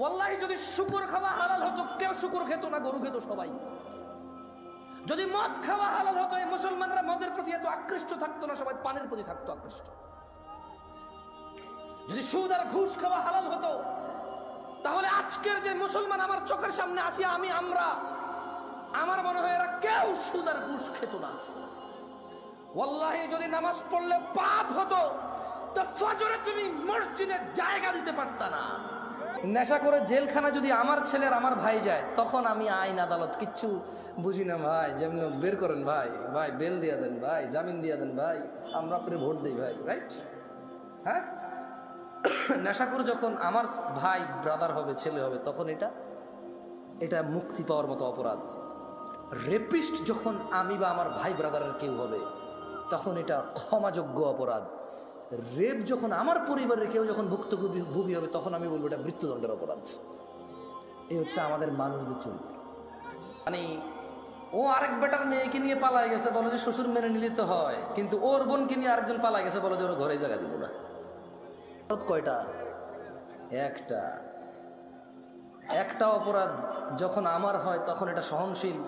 ওয়াল্লাহি যদি শুকর খাওয়া হালাল হতো কেউ শুকর খেত না, গরু খেত সবাই। যদি মদ খাওয়া হালাল হতো এই মুসলমানরা মদের প্রতি এত আকৃষ্ট থাকতো না, সবাই পানের প্রতি থাকতো আকৃষ্ট। যদি সুদ আর ঘুষ খাওয়া হালাল হতো তাহলে আজকের যে মুসলমান আমার চোখের সামনে আসি আমরা আমার মনে হয় এরা কেউ সুদ আর ঘুষ খেত না। ওয়াল্লাহি যদি নামাজ পড়লে পাপ হতো তো ফজরে তুমি মসজিদে জায়গা দিতে পারতা না। নেশা করে জেলখানা যদি আমার ছেলের আমার ভাই যায় তখন আমি আইন আদালত কিচ্ছু বুঝি না ভাই, যেমন বের করেন ভাই, ভাই বেল দিয়া দেন ভাই, জামিন দিয়া দেন ভাই, আমরা আপনি ভোট দিই ভাই, রাইট? হ্যাঁ, নেশা করে যখন আমার ভাই ব্রাদার হবে, ছেলে হবে, তখন এটা মুক্তি পাওয়ার মতো অপরাধ। রেপিস্ট যখন আমি বা আমার ভাই ব্রাদারের কেউ হবে তখন এটা ক্ষমাযোগ্য অপরাধ। রেপ যখন আমার পরিবারের কেউ যখন ভুক্তভোগী হবে তখন আমি বলবো এটা মৃত্যুদণ্ডের অপরাধ। এই হচ্ছে আমাদের মানুষদের চরিত্র। মানে ও আরেক বেটার মেয়েকে নিয়ে পালাই গেছে, বলো যে শ্বশুর মেনে নিলে তো হয়, কিন্তু ওর বোনকে নিয়ে আরেকজন পালাই গেছে, বলো যে ওর ঘরে জায়গা দিব না। কয়টা? একটা অপরাধ যখন আমার হয় তখন এটা সহনশীল,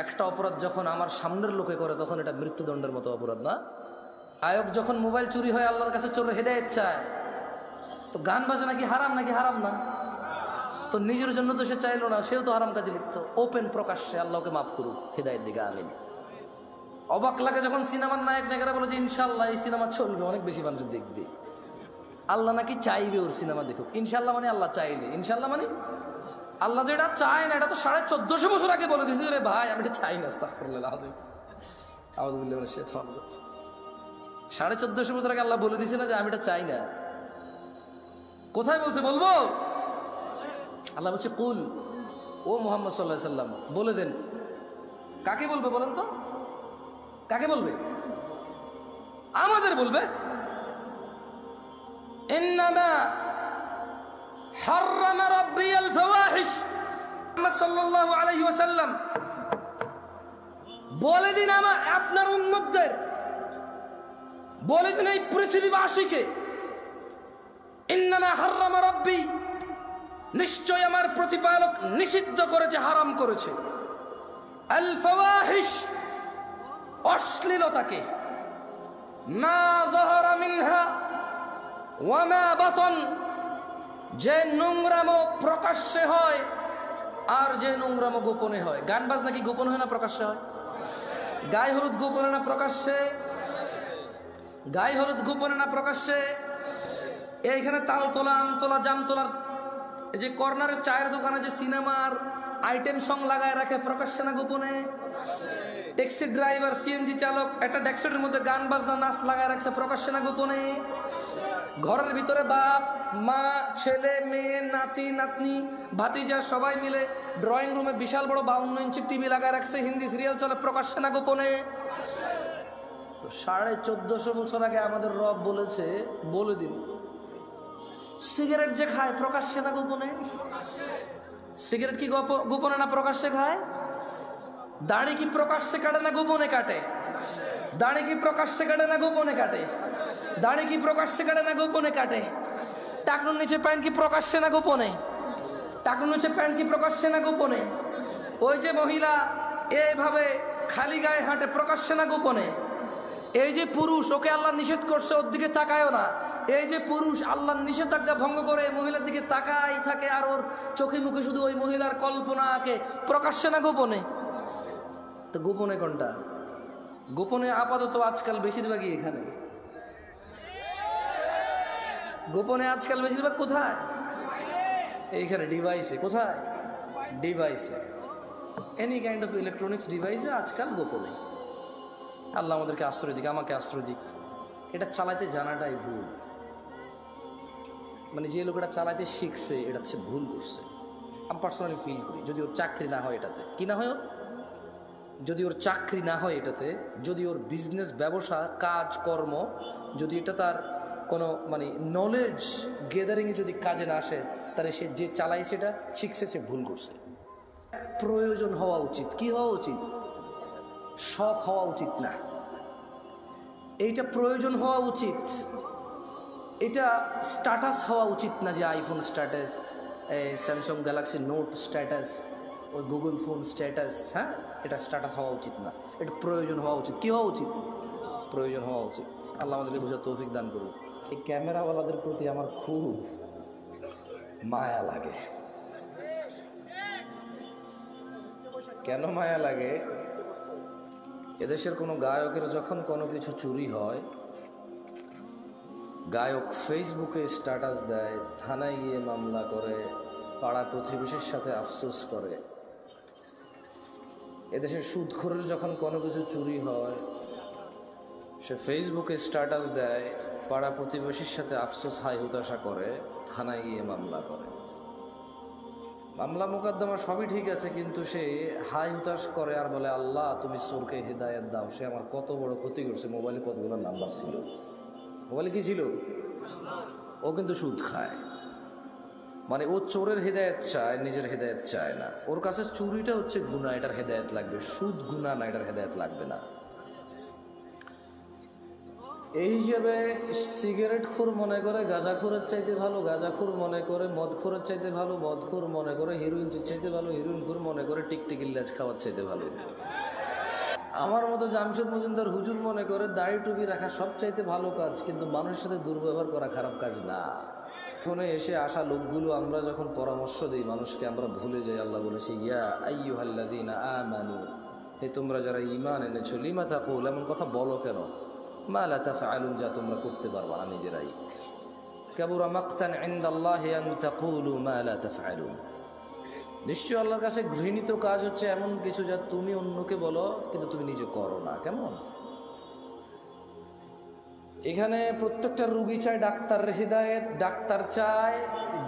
একটা অপরাধ যখন আমার সামনের লোকে করে তখন এটা মৃত্যুদণ্ডের মতো অপরাধ না? আয়ক যখন মোবাইল চুরি হয় আল্লাহর কাছে চোরের হেদায়েত চায়, তো গান বাজনা কি হারাম নাকি? হারাম না? তো নিজের জন্য তো সে চাইলো না, সেও তো হারাম কাজে লিপ্ত। ওপেন প্রকাশ্যে আল্লাহকে মাফ করুক, হেদায়েত দিকে আমিন। অবাক লাগে যখন সিনেমার নায়ক নায়িকারা বলে যে ইনশাল্লাহ এই সিনেমা চলবে, অনেক বেশি মানুষ দেখবে। আল্লাহ নাকি চাইবে ওর সিনেমা দেখুক। ইনশাল্লাহ মানে আল্লাহ চাইলে, ইনশাল্লাহ মানে আল্লাহ যেটা চায় না, এটা তো 1450 বছর আগে বলে দিয়েছে রে ভাই, আমি এটা চাই না। আস্তাগফিরুল্লাহ, 1450 বছর আগে আল্লাহ বলে দিয়েছে না যে আমি এটা চাই না। কোথায় বলছে? বলবো? আল্লাহ বলছে কুল, ও মুহাম্মদ সাল্লাল্লাহু আলাইহি সাল্লাম বলে দেন। কাকে বলবে বলেন তো? কাকে বলবে? আমাদের বলবে। ইন্নামা হাররামা রাব্বিয়াল ফাওয়াহিশ, মুহাম্মদ সাল্লাল্লাহু আলাইহি ওয়াসাল্লাম বলে দিন আপনার উম্মতদের, বলে দিন এই পৃথিবীবাসীকে, ইন্নামা হাররামা রাব্বি, নিশ্চয় আমার প্রতিপালক নিষিদ্ধ করেছে, হারাম করেছে, আল ফাওয়াহিশ, অশ্লীলতাকে, মা যাহারা মিনহা ওয়া মা বাতন, যে নোংরামো প্রকাশ্যে হয় আর যে নোংরামো গোপনে হয়। গান বাজনা কি গোপন হয় না প্রকাশ্যে হয়? গায়ে হলুদ গোপনে না প্রকাশ্যে? গায়ে হলুদ গোপনে না প্রকাশ্যে? এইখানে তাল তোলা, আম তোলা, জাম তোলার যে কর্নারের চায়ের দোকানে যে সিনেমার আইটেম সং লাগায় রাখে, প্রকাশ্যে না গোপনে? ট্যাক্সি ড্রাইভার, সিএনজি চালক একটা ডেস্কের মধ্যে গান বাজনা নাচ লাগায় রাখছে, প্রকাশ্যে না গোপনে? ঘরের ভিতরে বাপ মা, ছেলে মেয়ে, নাতি নাতনি, ভাতিজা সবাই মিলে ড্রয়িং রুমে বিশাল বড় 52 ইঞ্চি টিভি লাগায় রাখছে, হিন্দি সিরিয়াল চলে, প্রকাশ্যে না গোপনে? তো 1450 বছর আগে আমাদের রব বলেছে, বলে দিন সিগারেট যে খায় প্রকাশ্যে না গোপনে? সিগারেট কি গোপনে না প্রকাশ্যে খায়? দাড়ি কি প্রকাশ্যে কাটে না গোপনে কাটে? দাড়ি কি প্রকাশ্যে কাটে না গোপনে কাটে? দাড়ি কি প্রকাশ্যে কাটে না গোপনে কাটে? টাকনুর নিচে প্যান্ট কি প্রকাশ্যে না গোপনে? টাকনুর নিচে প্যান্ট কি প্রকাশ্যে না গোপনে? ওই যে মহিলা এইভাবে খালি গায়ে হাঁটে, প্রকাশ্যে না গোপনে? এই যে পুরুষ, ওকে আল্লাহ নিষেধ করছে ওর দিকে তাকায়ও না, এই যে পুরুষ আল্লাহর নিষেধাজ্ঞা ভঙ্গ করে মহিলার দিকে তাকাই থাকে আর ওর চোখে মুখে শুধু ওই মহিলার কল্পনা আঁকে, প্রকাশ্যে না গোপনে? তো গোপনে কোনটা? গোপনে আপাতত আজকাল বেশিরভাগই এখানে। গোপনে আজকাল বেশিরভাগ কোথায়? এইখানে ডিভাইসে। কোথায়? ডিভাইসে, এনি কাইন্ড অফ ইলেকট্রনিক্স ডিভাইসে আজকাল গোপনে। আল্লাহ আমাদেরকে আশ্রয় দিক, আমাকে আশ্রয় দিক। এটা চালাতে জানাটাই ভুল। মানে যে লোক এটা চালাতে শিখছে এটা হচ্ছে ভুল করছে। আমি পার্সোনালি ফিল করি, যদি ওর চাকরি না হয় এটাতে, কি না হয় ওর, যদি ওর চাকরি না হয় এটাতে, যদি ওর বিজনেস, ব্যবসা, কাজ কর্ম, যদি এটা তার কোনো মানে নলেজ গেদারিংয়ে যদি কাজে না আসে, তাহলে সে যে চালায় সেটা শিখছে, সে ভুল করছে। প্রয়োজন হওয়া উচিত। কি হওয়া উচিত? শখ হওয়া উচিত না, এইটা প্রয়োজন হওয়া উচিত। এটা স্ট্যাটাস হওয়া উচিত না যে আইফোন স্ট্যাটাস, এই স্যামসাং গ্যালাক্সি নোট স্ট্যাটাস, ওই গুগল ফোন স্ট্যাটাস, হ্যাঁ, এটা স্ট্যাটাস হওয়া উচিত না, এটা প্রয়োজন হওয়া উচিত। কী হওয়া উচিত? প্রয়োজন হওয়া উচিত। আল্লাহ আমাদেরকে বোঝার তৌফিক দান করুন। এই ক্যামেরাওয়ালাদের প্রতি আমার খুব মায়া লাগে। কেন মায়া লাগে? এদেশের কোনো গায়কের যখন কোনো কিছু চুরি হয়, গায়ক ফেসবুকে স্ট্যাটাস দেয়, থানায় গিয়ে মামলা করে, পাড়া প্রতিবেশীর সাথে আফসোস করে। এদেশের সুদখোরের যখন কোনো কিছু চুরি হয়, সে ফেসবুকে স্ট্যাটাস দেয়, পাড়া প্রতিবেশীর সাথে আফসোস হাই হুতাশা করে, থানায় গিয়ে মামলা করে। মামলা মোকদ্দমা সবই ঠিক আছে, কিন্তু সে হাই হুতাশ করে আর বলে, আল্লাহ তুমি চোরকে হেদায়েত দাও, সে আমার কত বড় ক্ষতি করছে। মোবাইলে কতগুলো নাম্বার ছিল, মোবাইলে কি ছিল? ও কিন্তু সুদ খায়। মানে ও চোরের হেদায়েত চায়, নিজের হেদায়েত চায় না। ওর কাছে চুরিটা হচ্ছে গুনাহ, এটার হেদায়েত লাগবে। সুদ গুনাহ না, এটার হেদায়েত লাগবে না। এই হিসেবে সিগারেটখোর মনে করে গাঁজাখোরের চাইতে ভালো, গাঁজাখোর মনে করে মদখোরের চাইতে ভালো, মদখোর মনে করে হিরোইন চাইতে ভালো, হিরোইনখোর মনে করে টিকটিকির লেজ খাওয়ার চাইতে ভালো। আমার মতো জামশেদ মজুমদার হুজুর মনে করে দাড়ি টুপি রাখা সব চাইতে ভালো কাজ, কিন্তু মানুষের সাথে দুর্ব্যবহার করা খারাপ কাজ না। ফোনে এসে আসা লোকগুলো আমরা যখন পরামর্শ দিই মানুষকে, আমরা ভুলে যাই আল্লাহ বলেছি, ইয়া আইয়ুহাল্লাযীনা আমানু, হে তোমরা যারা ঈমান এনেছো, লিমা তাকুল, এমন কথা বলো কেন, মা লা তাফআলুন, যা তোমরা করতে পারবা না নিজেরাই। কাবুরা মাকতান ইনদাল্লাহি আন তাকুলু মা লা তাফআলুন, নিশ্চয় আল্লাহর কাছে ঘৃণিত কাজ হচ্ছে এমন কিছু যা তুমি অন্যকে বলো কিন্তু তুমি নিজে করো না। কেমন? এখানে প্রত্যেকটা রুগী চায় ডাক্তারের হিদায়েত, ডাক্তার চায়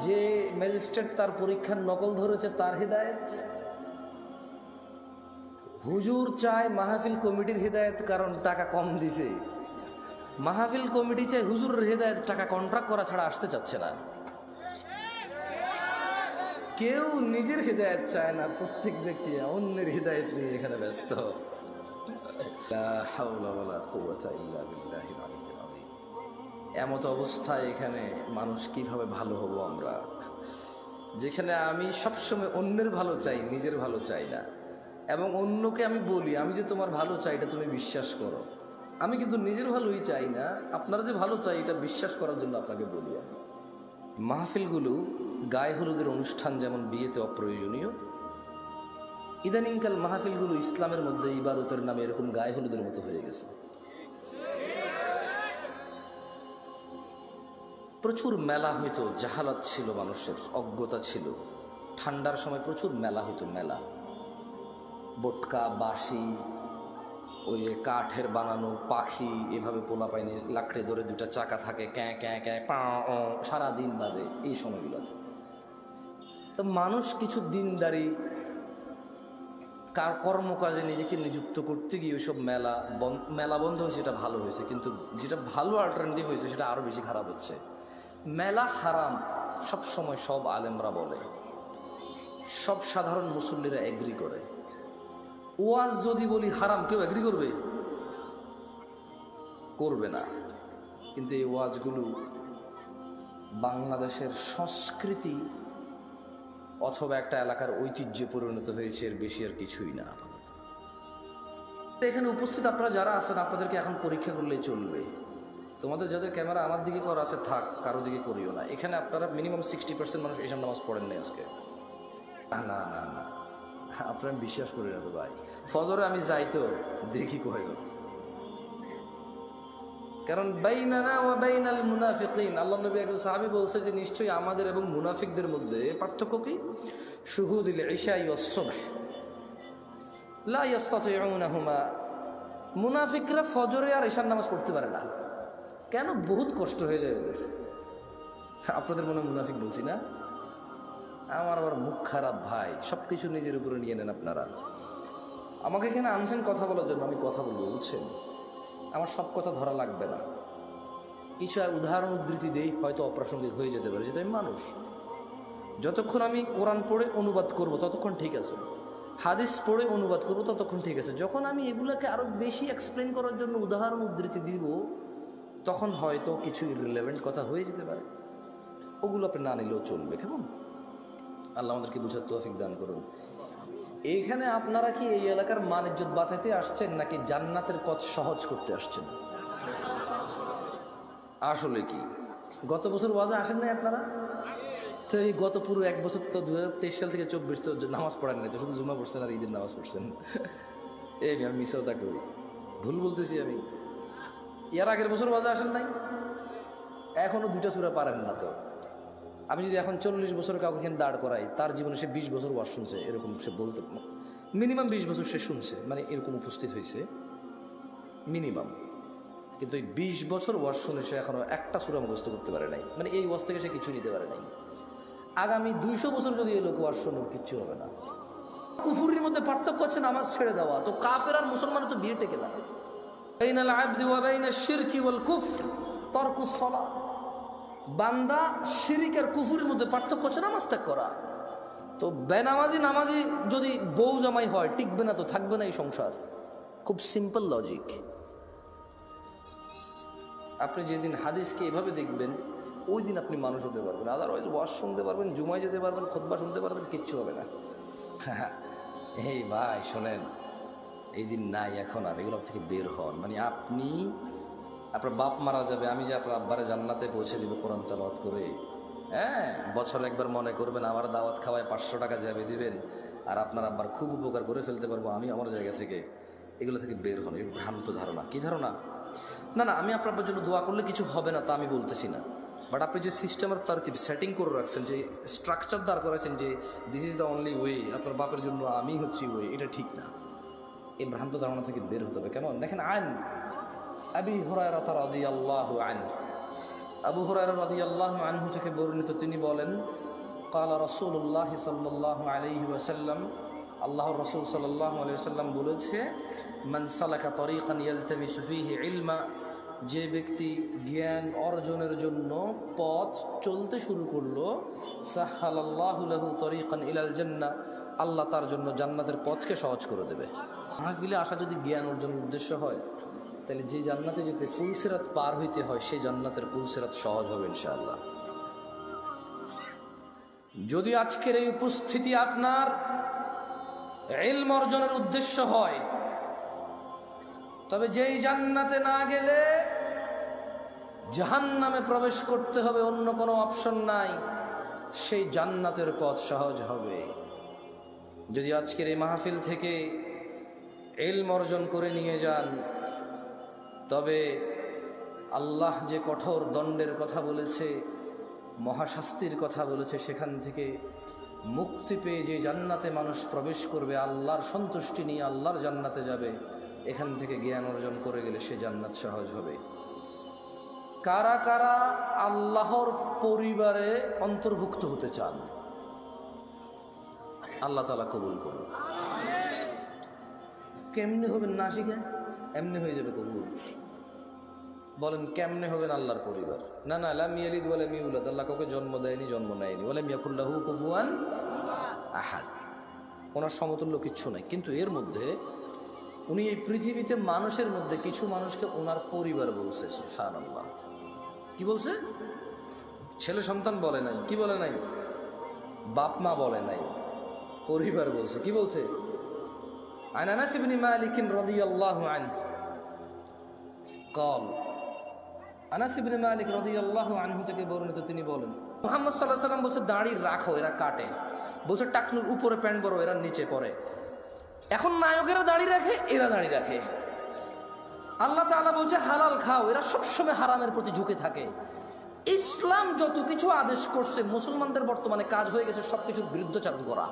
যে ম্যাজিস্ট্রেট তার পরীক্ষার নকল ধরেছে তার হিদায়েত, হুজুর চায় মাহফিল কমিটির হিদায়েত কারণ টাকা কম দিছে, মাহফিল কমিটি চায় হুজুরের হিদায়েত, টাকা কন্ট্রাক্ট করা ছাড়া আসতে চাচ্ছে না। কেউ নিজের হিদায়েত চায় না, প্রত্যেক ব্যক্তি অন্যের হিদায়েত নিয়ে এখানে ব্যস্ত। লা হাওলা ওয়ালা কুওয়াতা ইল্লা বিল্লাহিল আলিয়্যিল আযীম। এমত অবস্থায় এখানে মানুষ কিভাবে ভালো হব আমরা, যেখানে আমি সবসময় অন্যের ভালো চাই, নিজের ভালো চাই না। এবং অন্যকে আমি বলি আমি যে তোমার ভালো চাই এটা তুমি বিশ্বাস করো, আমি কিন্তু নিজের ভালোই চাই না, আপনারা যে ভালো চাই এটা বিশ্বাস করার জন্য আপনাকে বলি আমি। মাহফিলগুলো গায়ে হলুদের অনুষ্ঠান যেমন বিয়েতে অপ্রয়োজনীয়, ইদানিংকাল মাহফিলগুলো ইসলামের মধ্যে ইবাদতের নামে এরকম গায়ে হলুদের মতো হয়ে গেছে। প্রচুর মেলা হইতো, জাহালাত ছিল, মানুষের অজ্ঞতা ছিল। ঠান্ডার সময় প্রচুর মেলা হইতো, মেলা, বটকা, বাঁশি, ওই কাঠের বানানো পাখি, এভাবে পোলা পাইনি লাকড়ে ধরে দুটা চাকা থাকে, ক্যাঁ ক্যাঁ ক্যাঁ পা, সারাদিন বাজে এই সময়গুলোতে। তো মানুষ কিছু দিনদারি কর্মকাজে নিজেকে নিযুক্ত করতে গিয়ে ওইসব মেলা বন্ধ হয়েছে, এটা ভালো হয়েছে। কিন্তু যেটা ভালো অল্টারনেটিভ হয়েছে সেটা আরও বেশি খারাপ হচ্ছে। মেলা হারাম সব সময় সব আলেমরা বলে, সব সাধারণ মুসল্লিরা এগ্রি করে। ওয়াজ যদি বলি হারাম, কেউ এগ্রি করবে? করবে না। কিন্তু এই ওয়াজগুলো বাংলাদেশের সংস্কৃতি অথবা একটা এলাকার ঐতিহ্যে পরিণত হয়েছে, এর বেশি আর কিছুই না। আপাতত এখানে উপস্থিত আপনারা যারা আছেন, আপনাদেরকে এখন পরীক্ষা করলেই চলবে। তোমাদের যাদের ক্যামেরা আমার দিকে করা আছে থাক, কারো দিকে করিও না। এখানে আপনারা মিনিমাম 60% মানুষ এশার নামাজ পড়েন নাই আজকে। না না না না, আপনারা বিশ্বাস করি না তো ভাই। ফজরে আমি যাই তো দেখি কয়জন, কারণ বাইনানা ওয়া বাইনাল মুনাফিকিন, আল্লাহ নবী একজন সাহাবী বলছে যে নিশ্চয়ই আমাদের এবং মুনাফিকদের মধ্যে পার্থক্য কি? শুহুদুল ইশাই ওয়াস সুবহ লা ইস্তাতিউনাহুমা, মুনাফিকরা ফজরে আর ইশার নামাজ পড়তে পারে না। কেন? বহুত কষ্ট হয়ে যায় ওদের। আপনাদের মনে মুনাফিক বলছি না, আমার আবার মুখ খারাপ ভাই, সব কিছু নিজের উপরে নিয়ে নেন আপনারা। আমাকে এখানে আনছেন কথা বলার জন্য, আমি কথা বলবো, বুঝছেন? আমার সব কথা ধরা লাগবে না, কিছু উদাহরণ উদ্ধৃতি দেই, হয়তো অপ্রাসঙ্গিক হয়ে যেতে পারে, যেটা আমি মানুষ। যতক্ষণ আমি কোরআন পড়ে অনুবাদ করব ততক্ষণ ঠিক আছে, হাদিস পড়ে অনুবাদ করব ততক্ষণ ঠিক আছে। যখন আমি এগুলোকে আরও বেশি এক্সপ্লেন করার জন্য উদাহরণ উদ্ধৃতি দিব, তখন হয়তো কিছু ইররিলেভেন্ট কথা হয়ে যেতে পারে, ওগুলো আপনি না নিলেও চলবে। কেমন? আল্লাহ আমাদেরকে বুঝার তৌফিক দান করুন। এইখানে আপনারা কি এই এলাকার মান ইজ্জত বাঁচাইতে আসছেন নাকি জান্নাতের পথ সহজ করতে আসছেন? আসলে কি গত বছর ওয়াজে আসেন নাই আপনারা? তো এই গত পুরো এক বছর তো 2023 সাল থেকে 24 তো নামাজ পড়েন নাই, তো শুধু জুমা পড়ছেন আর ঈদের নামাজ পড়ছেন। এই আমি মিসাও তা করি, ভুল বলতেছি আমি? এর আগের বছর ওয়াজে আসেন নাই, এখনো 2টা সূরা পারেন না। তো আমি যদি এখন 40 বছর কাউকে এখানে দাঁড় করাই, তার জীবনে সে 20 বছর ওয়াজ শুনছে, এরকম সে বলতে মিনিমাম 20 বছর সে শুনছে, মানে এরকম উপস্থিত হয়েছে মিনিমাম। কিন্তু এই 20 বছর ওয়াজ শুনে সে এখনো একটা সূরা মুখস্থ করতে পারে নাই, মানে এই ওয়াজ থেকে সে কিছু নিতে পারে নাই। আগামী 200 বছর যদি এই লোক ওয়াজ শুনে ওর কিচ্ছু হবে না। কুফুরির মধ্যে পার্থক্য হচ্ছে নামাজ ছেড়ে দেওয়া। তো কাফের আর মুসলমানের তো বিয়ে টেকে না। বাইনাল আবদি ওয়া বাইনাশ শিরকি ওয়াল কুফর তারকুস সালাত। বান্দা শিরিক আর কুফুরির মধ্যে পার্থক্য হচ্ছে নামাজ ত্যাগ করা। তো নামাজি যদি বউ জামাই হয়, টিকবে না, তো থাকবে না এই সংসার। খুব সিম্পল লজিক। আপনি যেদিন হাদিসকে এভাবে দেখবেন, ওই দিন আপনি মানুষ হতে পারবেন। আদারওয়াইজ ওয়াজ শুনতে পারবেন, জুমায় যেতে পারবেন, খুতবা শুনতে পারবেন, কিচ্ছু হবে না। এই ভাই শোনেন, এই দিন নাই এখন আর, এগুলো থেকে বের হন। মানে আপনার বাপ মারা যাবে, আমি যে আপনার আব্বারে জান্নাতে পৌঁছে দিব কোরআন তেলাওয়াত করে। হ্যাঁ, বছরে একবার মনে করবেন আমার দাওয়াত খাওয়ায় 500 টাকা যাবে দিবেন, আর আপনার আব্বার খুব উপকার করে ফেলতে পারবো আমি আমার জায়গা থেকে। এগুলো থেকে বের হন। এই ভ্রান্ত ধারণা। কি ধারণা? না, আমি আপনার জন্য দোয়া করলে কিছু হবে না তা আমি বলতেছি না, বাট আপনি যে সিস্টেমের তারতিব সেটিং করে রাখছেন, যে স্ট্রাকচার দাঁড় করেছেন যে this is the only way, আপনার বাপের জন্য আমি হচ্ছি ওয়ে, এটা ঠিক না। এই ভ্রান্ত ধারণা থেকে বের হতে হবে। কেমন দেখেন, আন আবি হুরায়রা রাদিয়াল্লাহু আনহু, আবু হুরায়রা রাদিয়াল্লাহু আনহু থেকে বর্ণিত, তিনি বলেন ক্বালা রাসূলুল্লাহ সাল্লাল্লাহু আলাইহি ওয়াসাল্লাম, আল্লাহর রাসূল সাল্লাল্লাহু আলাইহি ওয়াসাল্লাম বলেছে, মান সালাকা তরিকান ইয়ালতামিসু ফীহি ইলমা, যে ব্যক্তি জ্ঞান অর্জনের জন্য পথ চলতে শুরু করলো, সাহহালাল্লাহু লাহু তরিকান ইলাল জান্নাহ, আল্লাহ তার জন্য জান্নাতের পথকে সহজ করে দেবে। মাহফিলে আসা যদি জ্ঞান অর্জনের উদ্দেশ্য হয়, তাহলে যে জান্নাতে যেতে পুলসিরাত পার হইতে হয়, সেই জান্নাতের পুলসিরাত সহজ হবে ইনশাআল্লাহ। যদি আজকের এই উপস্থিতি আপনার ইলম অর্জনের উদ্দেশ্য হয়, তবে যেই জান্নাতে না গেলে জাহান্নামে প্রবেশ করতে হবে, অন্য কোনো অপশন নাই, সেই জান্নাতের পথ সহজ হবে। যদি আজকের এই মাহফিল থেকে ইলম অর্জন করে নিয়ে যান, তবে আল্লাহ যে কঠোর দণ্ডের কথা বলেছে, মহাশাস্তির কথা বলেছে, সেখান থেকে মুক্তি পেয়ে যে জান্নাতে মানুষ প্রবেশ করবে, আল্লাহর সন্তুষ্টি নিয়ে আল্লাহর জান্নাতে যাবে, এখান থেকে জ্ঞান অর্জন করে গেলে সে জান্নাত সহজ হবে। কারা কারা আল্লাহর পরিবারে অন্তর্ভুক্ত হতে চান? আল্লাহ তাআলা কবুল করুন। কেমনে হবেন না শিখে? এমনি হয়ে যাবে কবুল। বলেন কেমনে হবেন আল্লাহর পরিবার? না, লাম ইয়ালিদ ওয়া লাম ইউলাদ, আল্লাহ কাউকে জন্ম দেয়নি, জন্ম নেয়নি। ওয়া লাম ইয়াকুল লাহু কুফুয়ান আহাদ, ওনার সমতুল্য কিচ্ছু নাই। কিন্তু এর মধ্যে উনি এই পৃথিবীতে মানুষের মধ্যে কিছু মানুষকে ওনার পরিবার বলছে। সুবহানাল্লাহ। কি বলছে? ছেলে সন্তান বলে নাই, কি বলে নাই? বাপ মা বলে নাই, পরিবার বলছে। কি বলছে? আন আনাস ইবনে মালিক রাদিয়াল্লাহু আনহু قال, আনাস ইবনে মালিক রাদিয়াল্লাহু আনহু থেকে বর্ণিত, তিনি বলেন মুহাম্মদ সাল্লাল্লাহু আলাইহি ওয়াসাল্লাম বলছে, দাড়ি রাখো, এরা কাটে। বলছে টাকনুর উপরে প্যান্ট বড়, এরা নিচে পড়ে। এখন নায়কেরা দাড়ি রাখে, এরা দাড়ি রাখে। আল্লাহ তাআলা বলছে হালাল খাও, এরা সবসময় হারামের প্রতি ঝুঁকে থাকে। ইসলাম যত কিছু আদেশ করছে, মুসলমানদের বর্তমানে কাজ হয়ে গেছে সবকিছুর বিরুদ্ধাচরণ করা।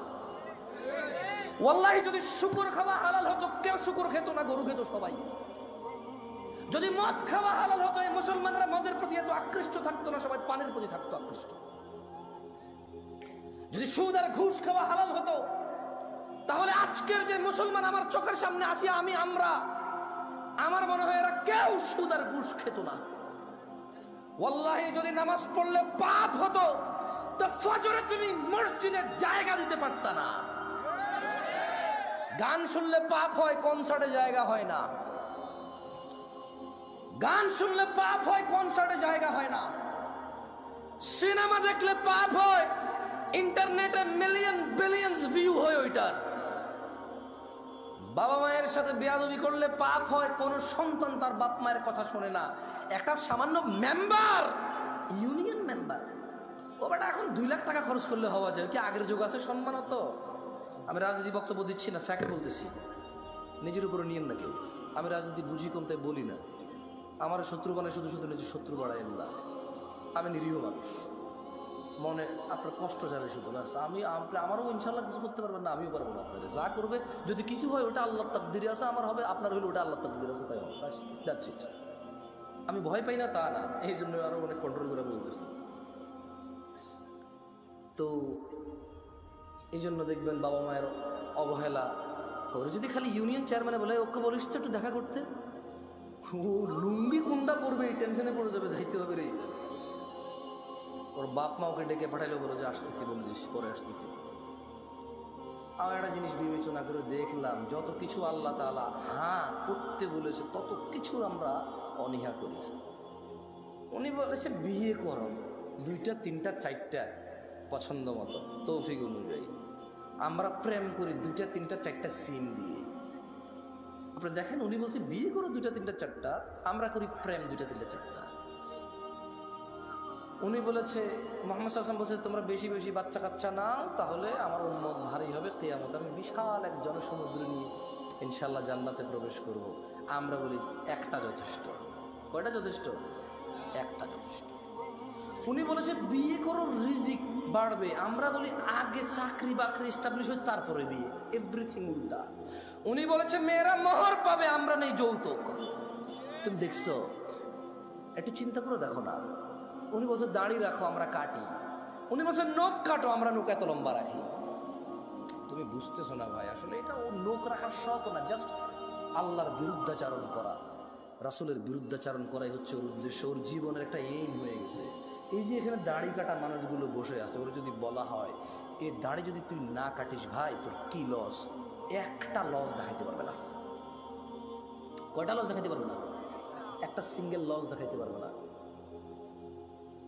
ওয়াল্লাহি যদি শুকর খাওয়া হালাল হতো, কেউ শুকর খেত না, গরু খেত সবাই। যদি মদ খাওয়া হালাল হতো, এই মুসলমানরা মদের প্রতি এত আকৃষ্ট থাকতো না, সবাই পানের প্রতি থাকতো আকৃষ্ট। যদি সুদ আর ঘুষ খাওয়া হালাল হতো, তাহলে আজকের যে মুসলমান আমার চোখের সামনে আসি, আমার মনে হয় এরা কেউ সুদ আর ঘুষ খেত না। ওয়াল্লাহি যদি নামাজ পড়লে পাপ হতো, তো ফজরে তুমি মসজিদে জায়গা দিতে পারতা না। গান শুনলে পাপ হয়, কনসার্টে জায়গা হয় না। গান শুনলে পাপ হয়, কনসার্টে জায়গা হয় না। সিনেমা দেখলে পাপ হয়, ইন্টারনেটে মিলিয়ন বিলিয়ন্স ভিউ হয় ওইটার। বাবা মায়ের সাথে বেয়াদবি করলে পাপ হয়, কোন সন্তান তার বাপ মায়ের কথা শোনে না। একটা সামান্য মেম্বার, ইউনিয়ন মেম্বার, ও বেটা এখন 2 লাখ টাকা খরচ করলে হওয়া যায় কি? আগের যুগ আছে সম্মানত। আমি রাজনীতি বক্তব্য দিচ্ছি না, ফ্যাক্ট বলতেছি, নিজের উপরে নিয়েন না কেউ। আমি রাজনীতি বুঝি কম তাই বলি না। আমার শত্রু বানায় শুধু শুধু নিজের শত্রু বাড়ায় না। আমি নিরীহ মানুষ, মনে আপনার কষ্ট যাবে শুধু, ব্যাস। আমারও ইনশাল্লাহ কিছু করতে পারবেন না, আমিও পারবো না। আপনার যা করবে যদি কিছু হয় ওটা আল্লাহর তাকদিরে আছে, আমার হবে, আপনার হইলে ওটা আল্লাহর তাকদিরে আছে, তাই হবে, ব্যাস, দ্যাটস ইট। আমি ভয় পাই না তা না, এই জন্য আরো অনেক কন্ট্রোল করে বলতেছি। তো এই জন্য দেখবেন বাবা মায়ের অবহেলা। ওরা যদি খালি ইউনিয়ন চেয়ারম্যানে বলে ওকে বলিস তো একটু দেখা করতে, ও লুঙ্গি কুন্ডা পড়বে, এই টেনশনে পড়ে যাবে, যাইতে হবে রে। ওর বাপ মা ওকে ডেকে পাঠাইলেও বলো যে আসতেছি, বলে দিস পরে আসতেছি। আমার একটা জিনিস বিবেচনা করে দেখলাম, যত কিছু আল্লাহ তাআলা হ্যাঁ করতে বলেছে তত কিছু আমরা অনীহা করি। উনি বলেছে বিয়ে করো 2টা 3টা 4টা পছন্দ মতো তৌফিক অনুযায়ী। আমরা প্রেম করি 2টা 3টা 4টা সিম দিয়ে। আপনি দেখেন উনি বলছে বিয়ে করো 2টা 3টা 4টা, আমরা করি প্রেম 2টা 3টা 4টা। উনি বলেছে, মুহাম্মদ সাল্লাল্লাহু আলাইহি ওয়াসাল্লাম বলছে তোমরা বেশি বেশি বাচ্চা কাচ্চা নাও, তাহলে আমার উম্মত ভারী হবে, কিয়ামতে আমি বিশাল এক জনসমুদ্র নিয়ে ইনশাআল্লাহ জান্নাতে প্রবেশ করব। আমরা বলি একটা যথেষ্ট। কয়টা যথেষ্ট? একটা যথেষ্ট। উনি বলেছে বিয়ে করো রিজিক বাড়বে, আমরা বলি আগে চাকরি বাকরি এস্টাবলিশ হয় তারপরে বিয়ে। এভরিথিং উল্টা। উনি বলেছে মেয়েরা মোহর পাবে, আমরা নেই যৌতুক। তুমি দেখছো? একটু চিন্তা করে দেখো না। উনি বলছে দাড়ি রাখো, আমরা কাটি। উনি বলছে নখ কাটো, আমরা নখ এত লম্বা রাখি। তুমি বুঝতেছো না ভাই, আসলে এটা ও নখ রাখার শখ না, জাস্ট আল্লাহর বিরুদ্ধাচারণ করা, রাসূলের বিরুদ্ধাচারণ করাই হচ্ছে ওর উদ্দেশ্য। ওর জীবনের একটা এইম হয়ে গেছে। এই যে এখানে দাড়ি কাটা মানুষগুলো বসে আছে, ওরা যদি বলা হয় এই দাড়ি যদি তুই না কাটিস ভাই তোর কি লস, একটা লস দেখাইতে পারবে না। কয়টা লস দেখাইতে পারবে না? একটা সিঙ্গেল লস দেখাইতে পারবে না।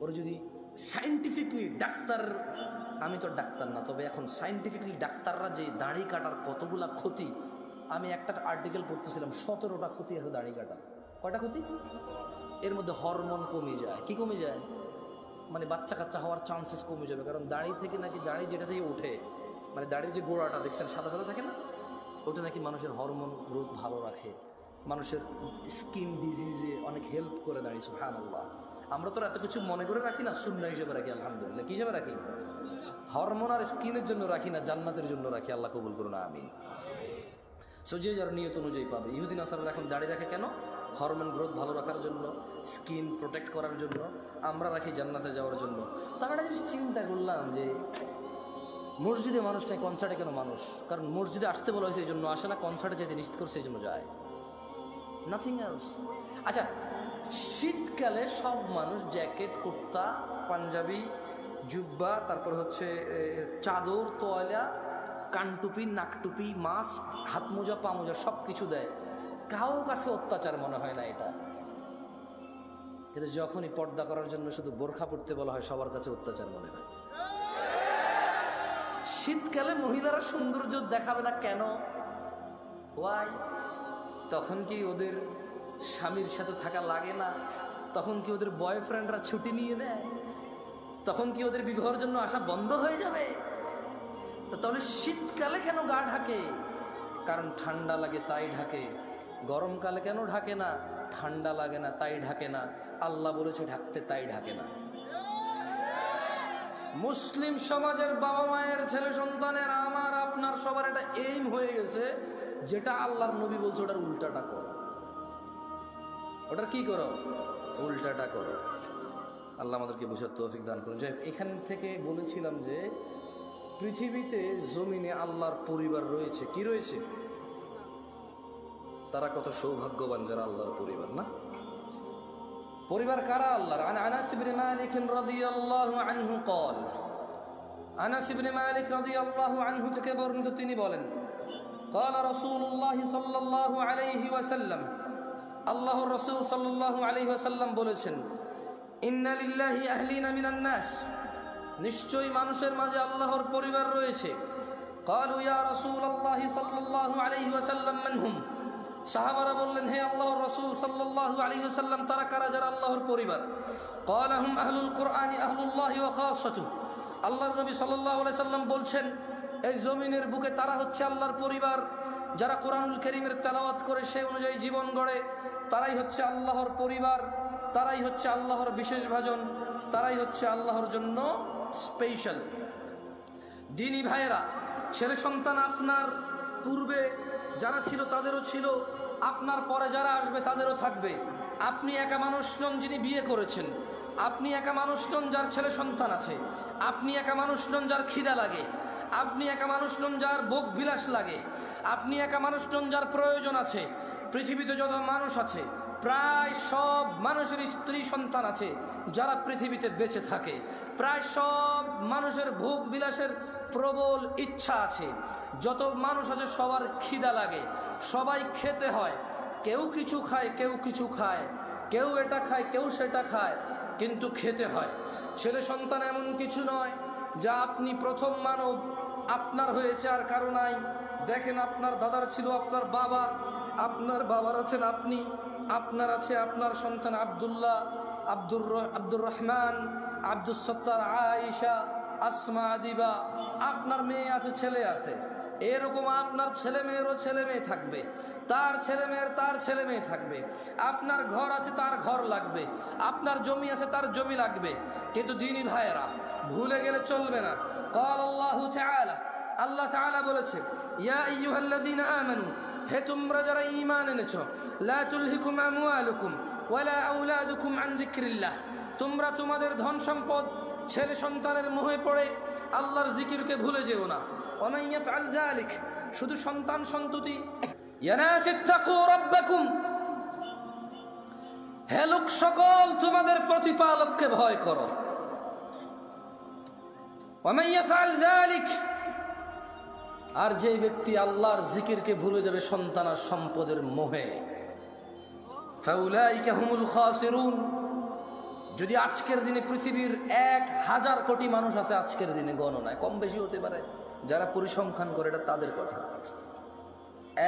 ওরা যদি সায়েন্টিফিকলি ডাক্তার, আমি তো ডাক্তার না, তবে এখন সায়েন্টিফিকলি ডাক্তাররা যে দাড়ি কাটার কতগুলা ক্ষতি, আমি একটা আর্টিকেল পড়তেছিলাম, 17টা ক্ষতি আছে দাড়ি কাটার। কয়টা ক্ষতি? এর মধ্যে হরমোন কমে যায়। কি কমে যায়? মানে বাচ্চা কাচ্চা হওয়ার চান্সেস কমে যাবে, কারণ দাড়ি থেকে নাকি, দাড়ি যেটা থেকে ওঠে, মানে দাড়ির যে গোড়াটা দেখছেন সাদা সাদা থাকে না, ওটা নাকি মানুষের হরমোন গ্রোথ ভালো রাখে, মানুষের স্কিন ডিজিজে অনেক হেল্প করে দাড়ি। সুবহানাল্লাহ। আমরা তো এত কিছু মনে করে রাখি না, সুন্নাহ হিসেবে রাখি। আলহামদুলিল্লাহ। কি হিসেবে রাখি? হরমোন আর স্কিনের জন্য রাখি না, জান্নাতের জন্য রাখি। আল্লাহ কবুল করুন, আমিন। সো যে যার নিয়ত অনুযায়ী পাবে। ইহুদি নাসারারা এখন দাড়ি রাখে কেন? হরমোন গ্রোথ ভালো রাখার জন্য, স্কিন প্রোটেক্ট করার জন্য। আমরা রাখি জান্নাতে যাওয়ার জন্য। তো আমরা একটা জিনিস চিন্তা করলাম যে মসজিদে মানুষ নেই, কনসার্টে কেন মানুষ? কারণ মসজিদে আসতে বলা হয়েছে এই জন্য আসে না, কনসার্টে যেতে নিশ্চিত করছে এই জন্য যায়, নাথিং এলস। আচ্ছা, শীতকালে সব মানুষ জ্যাকেট, কুর্তা, পাঞ্জাবি, জুব্বা, তারপর হচ্ছে চাদর, তোয়ালা, কানটুপি, নাকটুপি, মাস্ক, হাত মোজা, পা মোজা সব কিছু দেয়। কারো কাছে অত্যাচার মনে হয় না এটা। কিন্তু যখনই পর্দা করার জন্য শুধু বোরখা পড়তে বলা হয়, সবার কাছে অত্যাচার মনে হয়। শীতকালে মহিলারা সৌন্দর্য দেখাবে না কেন? ওয়াই? তখন কি ওদের স্বামীর সাথে থাকা লাগে না? তখন কি ওদের বয়ফ্রেন্ডরা ছুটি নিয়ে নেয়? তখন কি ওদের বিবাহের জন্য আসা বন্ধ হয়ে যাবে? তো তাহলে শীতকালে কেন গা ঢাকে? কারণ ঠান্ডা লাগে তাই ঢাকে। গরমকালে কেন ঢাকে না? ঠান্ডা লাগে না তাই ঢাকে না। আল্লাহ বলেছে ঢাকতে, তাই ঢাকে না। মুসলিম সমাজের বাবা মায়ের ছেলে সন্তানের, আমার আপনার সবার একটা এইম হয়ে গেছে, যেটা আল্লাহর নবী বলছে ওটার উল্টাটা করো। ওটার কি করো? উল্টাটা করো। আল্লাহ আমাদেরকে বুঝার তৌফিক দান করুন। যে এখান থেকে বলেছিলাম যে পৃথিবীতে জমিনে আল্লাহর পরিবার রয়েছে। কি রয়েছে? তারা কত সৌভাগ্যবান যারা আল্লাহর পরিবার, না? পরিবার কারা আল্লাহর? আনাস ইবনে মালিক রাদিয়াল্লাহু আনহু قال, আনাস ইবনে মালিক রাদিয়াল্লাহু আনহু থেকে বর্ণিত, তিনি বলেন قال রাসূলুল্লাহ সাল্লাল্লাহু আলাইহি ওয়াসাল্লাম, আল্লাহর রাসূল সাল্লাল্লাহু আলাইহি ওয়াসাল্লাম বলেছেন, ইন্না লিল্লাহি আহলিনা মিনান নাস, নিশ্চয়ই মানুষের মাঝে আল্লাহর পরিবার রয়েছে। ক্বালু ইয়া রাসূলুল্লাহ সাল্লাল্লাহু আলাইহি ওয়াসাল্লাম মান হুম? সাহাবারা বললেন, হে আল্লাহর রাসূল সাল্লাল্লাহু আলাইহি ওয়াসাল্লাম, তারা কারা যারা আল্লাহর পরিবার? ক্বালা হুম আহলুল কুরআনি আহলুল্লাহি ওয়া খাসাতুহু। আল্লাহর নবী সাল্লাল্লাহু আলাইহি সাল্লাম বলছেন, এই জমিনের বুকে তারা হচ্ছে আল্লাহর পরিবার, যারা কোরআনুল কারীমের তেলাওয়াত করে সেই অনুযায়ী জীবন গড়ে, তারাই হচ্ছে আল্লাহর পরিবার, তারাই হচ্ছে আল্লাহর বিশেষ ভাজন, তারাই হচ্ছে আল্লাহর জন্য স্পেশাল। দিনী ভাইয়েরা, ছেলে সন্তান আপনার পূর্বে যারা ছিল তাদেরও ছিল, আপনার পরে যারা আসবে তাদেরও থাকবে। আপনি একা মানুষ নন যিনি বিয়ে করেছেন, আপনি একা মানুষ নন যার ছেলে সন্তান আছে, আপনি একা মানুষ নন যার খিদা লাগে, আপনি একা মানুষ নন যার ভোগ বিলাস লাগে, আপনি একা মানুষ নন যার প্রয়োজন আছে। পৃথিবীতে যত মানুষ আছে প্রায় সব মানুষের স্ত্রী সন্তান আছে যারা পৃথিবীতে বেঁচে থাকে। প্রায় সব মানুষের ভোগ বিলাসের প্রবল ইচ্ছা আছে। যত মানুষ আছে সবার খিদা লাগে, সবাই খেতে হয়। কেউ কিছু খায়, কেউ কিছু খায়, কেউ এটা খায়, কেউ সেটা খায়, কিন্তু খেতে হয়। ছেলে সন্তান এমন কিছু নয় যা আপনি প্রথম মানব, আপনার হয়েছে আর কারো নাই। দেখেন, আপনার দাদার ছিল আপনার বাবা, আপনার বাবার আছেন আপনি, আপনার আছে আপনার সন্তান আব্দুল্লাহ, আব্দুর রহমান, আব্দুস সত্তার, আয়েশা, আসমা, দিবা, আপনার মেয়ে আছে, ছেলে আছে। এরকম আপনার ছেলে মেয়েরও ছেলে মেয়ে থাকবে, তার ছেলে মেয়ের তার ছেলে মেয়ে থাকবে। আপনার ঘর আছে, তার ঘর লাগবে, আপনার জমি আছে, তার জমি লাগবে। কিন্তু দিনী ভাইয়েরা, ভুলে গেলে চলবে না। قال الله تعالى, আল্লাহ তাআলা বলেছে, ইয়া আইয়ুহাল্লাযীনা আমানু, হে তোমরা যারা ঈমান এনেছো, লা তুলহিকুম আমওয়ালুকুম ওয়ালা আওলাদুকুম আন যিকরিল্লাহ, তোমরা তোমাদের ধন সম্পদ ছেলে সন্তানের মোহে পড়ে আল্লাহর জিকিরকে ভুলে যেও না। ওয়া মান ইয়াফআল যালিক, শুধু সন্তান সন্ততি। ইয়া নাস ইত্তাকু রাব্বাকুম, হে লোক সকল, তোমাদের প্রতিপালককে ভয় করো। ওয়া মান ইয়াফআল যালিক, আর যে ব্যক্তি আল্লাহর জিকিরকে ভুলে যাবে সন্তান আর সম্পদের মোহে, ফাউলাইকা হুমুল খাসিরুন। যদি আজকের দিনে পৃথিবীর 1000 কোটি মানুষ আছে, আজকের দিনে গণনায় কম বেশি হতে পারে, যারা পরিসংখ্যান করে এটা তাদের কথা,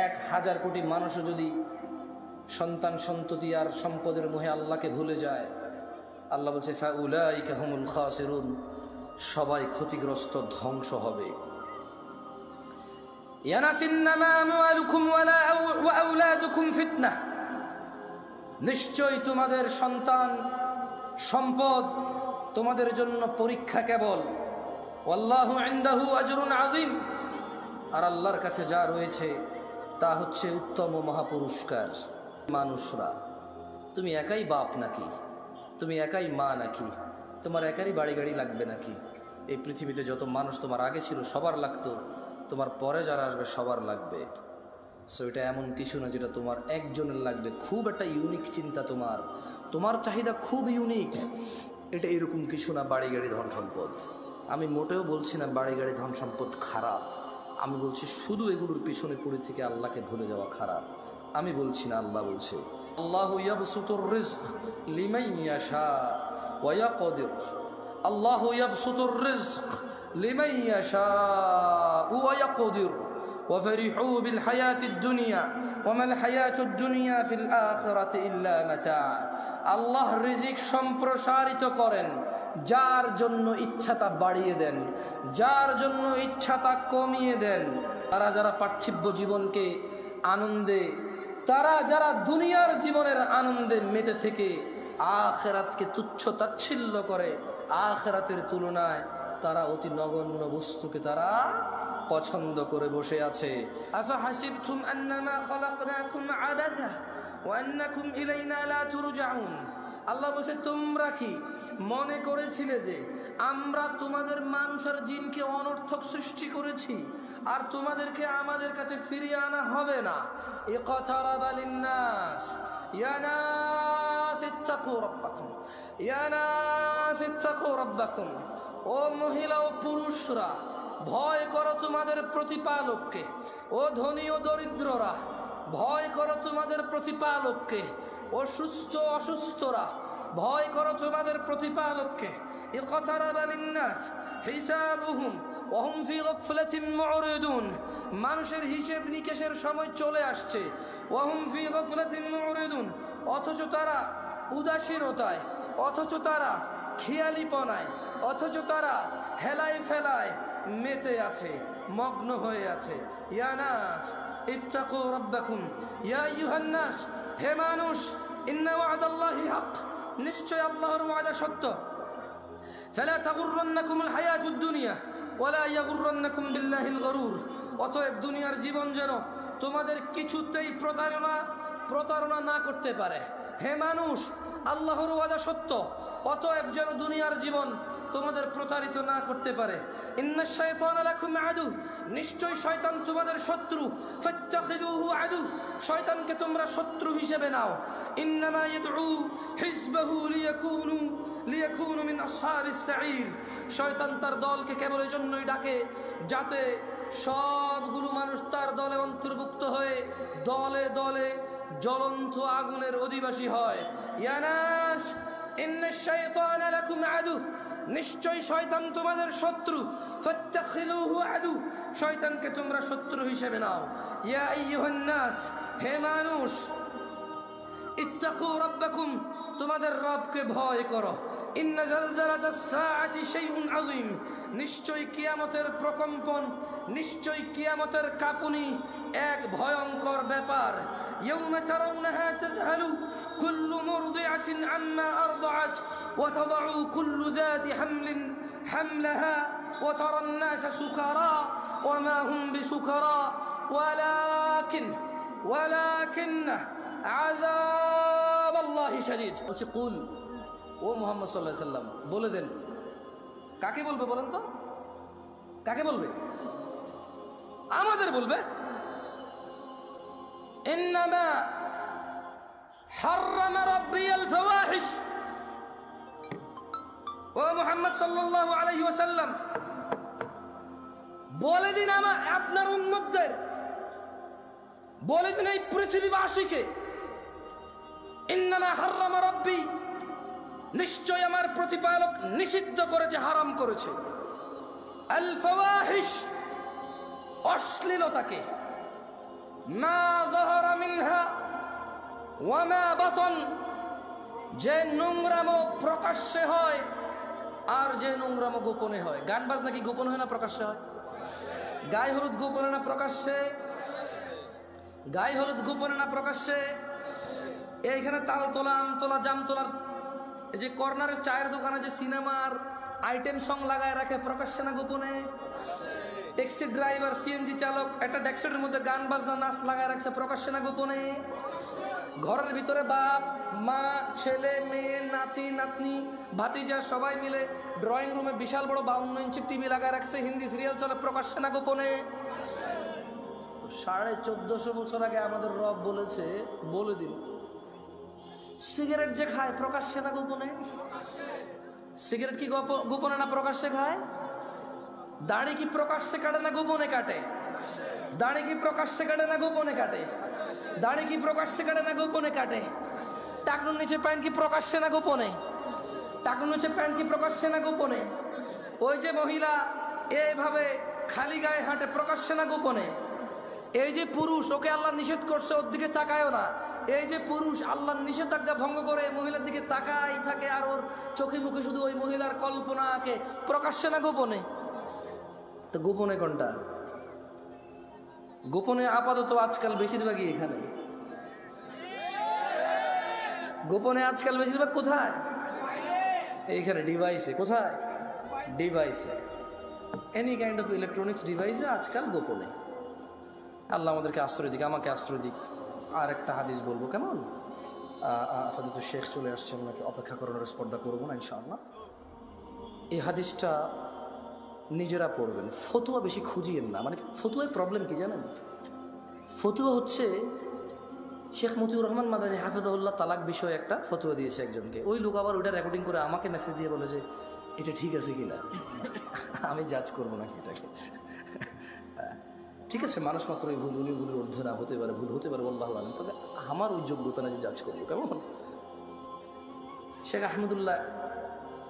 1000 কোটি মানুষও যদি সন্তান সন্ততি আর সম্পদের মোহে আল্লাহকে ভুলে যায়, আল্লাহ বলছে ফাউলাইকা হুমুল খাসিরুন, সবাই ক্ষতিগ্রস্ত, ধ্বংস হবে। নিশ্চয় তোমাদের সন্তান সম্পদ তোমাদের জন্য পরীক্ষা কেবল। ওয়াল্লাহু ইনদাহু আজরুন আযীম, আর আল্লাহর কাছে যা রয়েছে তা হচ্ছে উত্তম ও মহাপুরস্কার। মানুষরা, তুমি একাই বাপ নাকি? তুমি একাই মা নাকি? তোমার একারই বাড়ি গাড়ি লাগবে নাকি? এই পৃথিবীতে যত মানুষ তোমার আগে ছিল সবার লাগতো, তোমার পরে যারা আসবে সবার লাগবে। সো এটা এমন কিছু না যেটা তোমার একজনের লাগবে। খুব একটা ইউনিক চিন্তা, তোমার চাহিদা খুব ইউনিক। এটা এরকম কিছু না বাড়ি গাড়ি ধন সম্পদ। আমি মোটেও বলছি না বাড়ি গাড়ি ধন সম্পদ খারাপ, আমি বলছি শুধু এগুলোর পিছনে পড়ে থেকে আল্লাহকে ভুলে যাওয়া খারাপ। আমি বলছি না, আল্লাহ বলছে, আল্লাহু ইয়াবসুতুর রিজক লিমান ইয়াশা ওয়া ইয়াকদির। আল্লাহু ইয়াবসুতুর রিজক লিমান ইয়াশা ওয়া ইয়াকদির ওয়া ফারিহু বিল হায়াতিদ দুনিয়া ওয়া মাল হায়াতুদ দুনিয়া ফিল আখিরাতি ইল্লা মাতা। আল্লাহ রিজিক সম্প্রসারিত করেন, যার জন্য ইচ্ছা তা বাড়িয়ে দেন, যার জন্য ইচ্ছা তা কমিয়ে দেন। তারা যারা পার্থিব জীবনকে আনন্দে, তারা যারা দুনিয়ার জীবনের আনন্দে মেতে থেকে আখিরাতকে তুচ্ছ তাচ্ছিল্য করে, আখিরাতের তুলনায় তারা অতি নগণ্য বস্তুকে তারা পছন্দ করে বসে আছে। আফা হাসিবতুম আন্নামা খালাকনাকুম আবাসা ওয়া আন্নাকুম ইলাইনা লা তুরজাউন। আল্লাহ বলছে, তোমরা কি মনে করেছিলে যে আমরা তোমাদের মানুষ আর জিনকে অনর্থক সৃষ্টি করেছি আর তোমাদেরকে আমাদের কাছে ফিরিয়ে আনা হবে না? ইকতারাবা লিন্নাস ইয়া নাস ইত্তাকু রাব্বাকুম ইয়া নাস ইত্তাকু রাব্বাকুম। ও মহিলা ও পুরুষরা, ভয় করো তোমাদের প্রতিপালককে। ও ধনী ও দরিদ্ররা, ভয় করো তোমাদের প্রতিপালককে। ও সুস্থ অসুস্থরা, ভয় করো তোমাদের প্রতিপালককে। ইকতারাবা লিন-নাস হিসাবুহুম ওয়া হুম ফি গাফলাতিন মু'রিদুন, মানুষের হিসাব নিকেশের সময় চলে আসছে। ওয়া হুম ফি গাফলাতিন মু'রিদুন, অথচ তারা উদাসীনতায়, অথচ তারা খেয়ালিপনায়, অথচ তারা হেলায় ফেলায় মেতে আছে, মগ্ন হয়ে আছে। ইয়া নাস ইত্তাকু রাব্বাকুম, ইয়া আইয়ুহান নাস, হে মানুষ, ইন্না ওয়া'দাল্লাহি হক, নিশ্চয় আল্লাহর ওয়াদা সত্য। ফালা তাগুররান্নাকুমুল হায়াতুদ দুনিয়া ওয়ালা ইয়াগুররান্নাকুম বিল্লাহিল গরুর, অতএব দুনিয়ার জীবন যেন তোমাদের কিছুতেই প্রতারণা না করতে পারে। হে মানুষ, আল্লাহর ওয়াদা সত্য, অতএব যেন দুনিয়ার জীবন তোমাদের প্রতারিত না করতে পারে। ইন্নাশ শাইতানা লাকুম আদু, নিশ্চয় শয়তান তোমাদের শত্রু। ফাত্তাখিদুহু আদু, শয়তানকে তোমরা শত্রু হিসেবে নাও। ইন্নামা ইয়াদউ হিজবাহু লিয়াকুনু মিন আসহাবিস সাঈর, শয়তান তার দলকে কেবল এই জন্যই ডাকে যাতে সবগুলো মানুষ তার দলে অন্তর্ভুক্ত হয়ে দলে দলে জ্বলন্ত আগুনের অধিবাসী হয়। ইয়া নাস ইন্নাশ শাইতানা লাকুম আদু, নিশ্চয় শয়তান তোমাদের শত্রু। ফাত্তাখিদুহু আদু, শয়তানকে তোমরা শত্রু হিসেবে নাও। ইয়া আইয়ুহান নাস, হে মানুষ, ইত্তাকু রাব্বাকুম, তোমাদের রবকে ভয় করো। ইন্না জালজালাতাস সাআতি শাইউন আযীম, নিশ্চয় কিয়ামতের প্রকম্পন, নিশ্চয় কিয়ামতের কাঁপুনি এক ভয়ঙ্কর ব্যাপার। ইয়াউমা তারাউনাহা তাযহালু কুল্লু মুরদিআতিন আম্মা আরদাআত ওয়া তাদাউ কুল্লু যাতি হামলিন হামলাহা ওয়া তারান নাসা সুকারা ওয়া মা হুম বিসুকারা ওয়ালাকিন্না আযাবাল্লাহি শাদীদ। বলছে কুল, ও মুহাম্মদ সাল্লাল্লাহু আলাইহি সাল্লাম বলে দেন। কাকে বলবে বলেন তো? কাকে বলবে? আমাদের বলবে। ইন্নামা হাররামা রাব্বিয়াল ফাওয়াহিশ, ও মুহাম্মদ সাল্লাল্লাহু আলাইহি ওয়াসাল্লাম বলে দিন আপনার উম্মতদের, বলে দিন এই পৃথিবীবাসীকে, ইন্নামা হাররামা রাব্বি, নিশ্চয় আমার প্রতিপালক নিষিদ্ধ করেছে, হারাম করেছে, আল ফাওয়াহিশ, অশ্লীলতাকে, মা যাহারা মিনহা ওয়া মা বাতন, যে নোংরামো প্রকাশ্যে হয় আর যে নোংরামো গোপনে হয়। গান বাজনা কি গোপন হয় না প্রকাশ্যে হয়? গায়ে হলুদ গোপনে না প্রকাশ্যে? গায়ে হলুদ গোপনে না প্রকাশ্যে? এইখানে তাল তোলা, আম তোলা, জাম তোলার এই যে কর্নারের চায়ের দোকানে যে সিনেমার আইটেম সং লাগায় রাখে, প্রকাশ্যে না গোপনে? ট্যাক্সি ড্রাইভার, সিএনজি চালক একটা ডেস্কের মধ্যে গান বাজনা নাচ লাগায় রাখছে, প্রকাশ্যে না গোপনে? ঘরের ভিতরে বাপ মা, ছেলে মেয়ে, নাতি নাতনি, ভাতিজা সবাই মিলে ড্রয়িং রুমে বিশাল বড় 52 ইঞ্চি টিভি লাগায় রাখছে, হিন্দি সিরিয়াল চলে, প্রকাশ্যে না গোপনে? তো 1450 বছর আগে আমাদের রব বলেছে, বলে দিন, সিগারেট যে খায় প্রকাশ্যে না গোপনে? সিগারেট কি গোপনে না প্রকাশ্যে খায়? দাড়ি কি প্রকাশ্যে কাটে না গোপনে কাটে? দাড়ি কি প্রকাশ্যে কাটে না গোপনে কাটে? দাড়ি কি প্রকাশ্যে কাটে না গোপনে কাটে? টাকনুর নিচে প্যান্ট কি প্রকাশ্যে না গোপনে? টাকনুর নিচে প্যান্ট কি প্রকাশ্যে না গোপনে? ওই যে মহিলা এইভাবে খালি গায়ে হাঁটে, প্রকাশ্যে না গোপনে? এই যে পুরুষ, ওকে আল্লাহ নিষেধ করছে, ওর দিকে তাকায়ও না। এই যে পুরুষ আল্লাহর নিষেধাজ্ঞা ভঙ্গ করে মহিলার দিকে তাকাই থাকে, আর ওর চোখে মুখে শুধু ওই মহিলার কল্পনা আঁকে, প্রকাশ্যে না গোপনে? তো গোপনে কোনটা? গোপনে আপাতত আজকাল বেশিরভাগই এখানে। গোপনে আজকাল বেশিরভাগ কোথায়? এইখানে ডিভাইসে। কোথায়? ডিভাইসে, এনি কাইন্ড অফ ইলেকট্রনিক্স ডিভাইসে আজকাল গোপনে। আল্লাহ আমাদেরকে আশ্রয় দিক, আমাকে আশ্রয় দিক। আর একটা হাদিস বলবো, কেমন? আফাদিত শেখ চলে আসছেন, ওনাকে অপেক্ষা করানোর স্পর্ধা করবো না ইনশাআল্লাহ। এই হাদিসটা নিজেরা পড়বেন, ফতুয়া বেশি খুঁজিয়েন না। মানে ফতুয়ায় প্রবলেম কি জানেন? ফতুয়া হচ্ছে, শেখ মতিউর রহমান মাদানী হাফিজাহুল্লাহ তালাক বিষয়ে একটা ফতুয়া দিয়েছে একজনকে। ওই লোক আবার ওইটা রেকর্ডিং করে আমাকে মেসেজ দিয়ে বলে যে এটা ঠিক আছে কিনা। আমি জাজ করবো নাকি এটাকে? ঠিক আছে, মানুষ মাত্র এই ভুল, উনি ভুলের ঊর্ধ্বে না, হতে পারে, ভুল হতে পারে, আল্লাহু আলাম। তবে আমার ওই যোগ্যতা না যে জাজ করবো, কেমন? শেখ আহমদুল্লাহ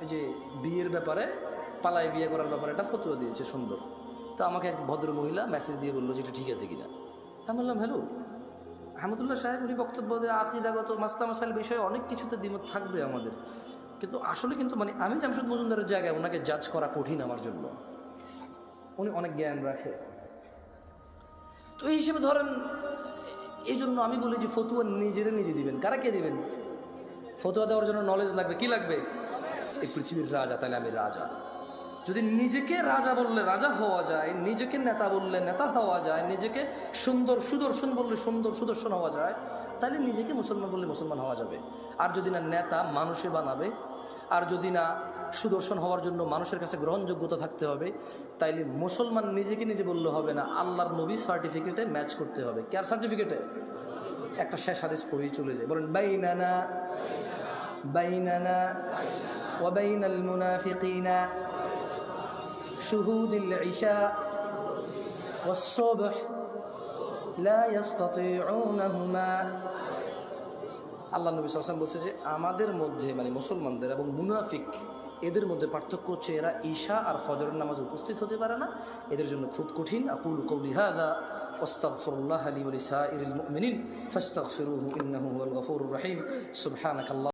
এই যে বিয়ের ব্যাপারে, পালায় বিয়ে করার ব্যাপারে একটা ফতোয়া দিয়েছে সুন্দর। তো আমাকে এক ভদ্র মহিলা মেসেজ দিয়ে বললো যে এটা ঠিক আছে কিনা। আমি বললাম হ্যালো আহমদুল্লাহ সাহেব, উনি বক্তব্য দিয়ে আকিদাগত মাসলা মাসাইল বিষয়ে অনেক কিছুতে দ্বিমত থাকবে আমাদের, কিন্তু আসলে কিন্তু মানে আমি জামশেদ মজুমদারের জায়গায় ওনাকে জাজ করা কঠিন আমার জন্য, উনি অনেক জ্ঞান রাখে। তো এই হিসেবে ধরেন, এই জন্য আমি বলি যে ফতুয়া নিজেরা নিজে দিবেন। কারা কে দিবেন? ফতুয়া দেওয়ার জন্য নলেজ লাগবে। কি লাগবে? এই পৃথিবীর রাজা, তাহলে আমি রাজা। যদি নিজেকে রাজা বললে রাজা হওয়া যায়, নিজেকে নেতা বললে নেতা হওয়া যায়, নিজেকে সুন্দর সুদর্শন বললে সুন্দর সুদর্শন হওয়া যায়, তাহলে নিজেকে মুসলমান বললে মুসলমান হওয়া যাবে। আর যদি না নেতা মানুষে বানাবে, আর যদি না সুদর্শন হওয়ার জন্য মানুষের কাছে গ্রহণযোগ্যতা থাকতে হবে, তাইলে মুসলমান নিজেকে নিজে বললে হবে না, আল্লাহর নবী সার্টিফিকেটে ম্যাচ করতে হবে। কার সার্টিফিকেটে? একটা শেষ হাদিস পড়েই চলে যায়, বলেন বাইনানা বাইনানা ওয়া বাইনাল মুনাফিকিনা শুহুদুল ইশা ওয়াস সুবহ লা ইস্তাতিউনাহুমা। আল্লাহ নবী সাল্লাল্লাহু আলাইহি ওয়াসাল্লাম বলছে যে আমাদের মধ্যে মানে মুসলমানদের এবং মুনাফিক এদের মধ্যে পার্থক্য হচ্ছে এরা ঈশা আর ফজরের নামাজ উপস্থিত হতে পারে না, এদের জন্য খুব কঠিন। আকুলু কওলি হাযা ওয়াস্তাগফিরুল্লাহ লি ওয়া লিসাইরিল মুমিনিন ফাস্তাগফিরুহু ইন্নাহু হুয়াল গফুরুর রহিম। সুবহানাকাল্লাহ।